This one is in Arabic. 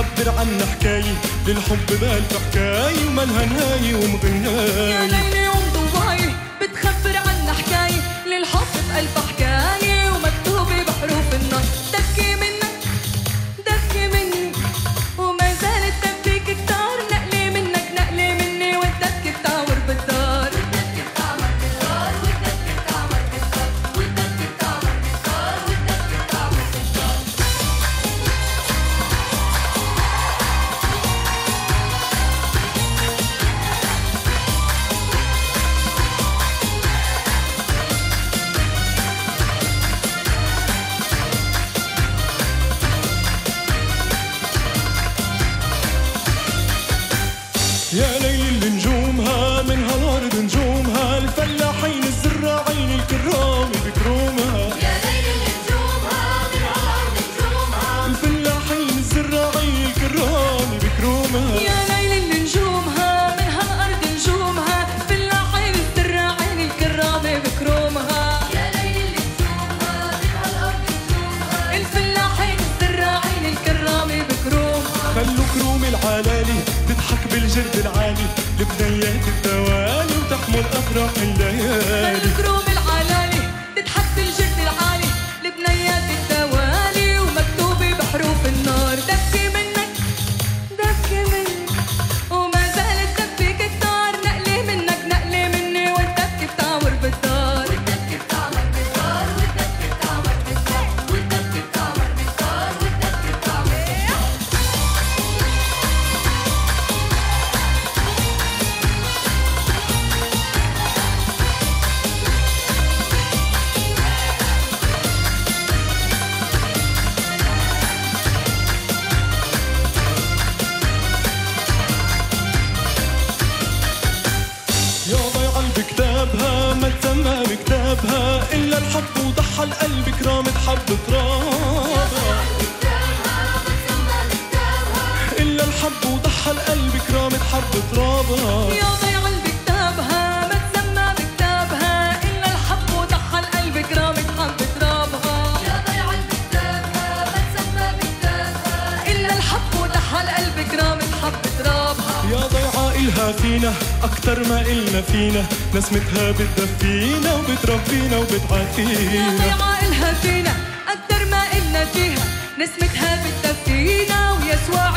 بتخبر عنا حكاية للحب بألف حكاية ومالها نهاية ومغناية. يا ليلي ومضواي بتخبر عنا حكاية للحب بألف حكاية ومكتوبة بحروف النار. دكي منك دكي مني وما زالت تبكيك كتار، نقلي منك نقلي مني والدك بتعور بالدار. يا ليل نجومها من هالارض نجومها، الفلاحين الزراعين الكرام بكرومها. يا ليل نجومها من هالارض نجومها، الفلاحين الزراعين الكرام بكرومها. يا ليل نجومها من هالارض نجومها، الفلاحين الزراعين الكرام بكرومها. يا ليل نجومها من هالارض نجومها، الفلاحين الزراعين الكرام بكرومها. خلوا كروم العلالي تضحك بالجرد العالي لبنيات التوالي وتحمل أفراح الليالي. خلوا كروم العلالي تضحك بالجرد العالي لبنيات التوالي ومكتوبة بحروف النار. دكي منك دكي مني وما زالت تبكيك كتار، نقلي منك نقلي مني والدك بتعور بالدار. والدك بتعور بالدار والدك بتعور بالدار والدك بتعور بالدار والدك بتعور بالدار. يا ضيعة بكتابها ما تسمى بكتابها إلا الحب وضحى القلب كرامة حب ترابها. إلا الحب وضحى القلب كرامة حب ترابها. يا ضيعة بكتابها ما تسمى بكتابها إلا الحب وضحى القلب كرامة حب ترابها. يا ضيعة بكتابها ما تسمى بكتابها إلا الحب وضحى القلب كرامة حب ترابها. يا ضيعة إلها فينا أكتر ما إلنا فينا، نسمتها بتدفينا وبتربينا وبتعافينا. يا ضيعة إلها فينا أكتر ما إلنا فيها، نسمتها بتدفينا ويسوع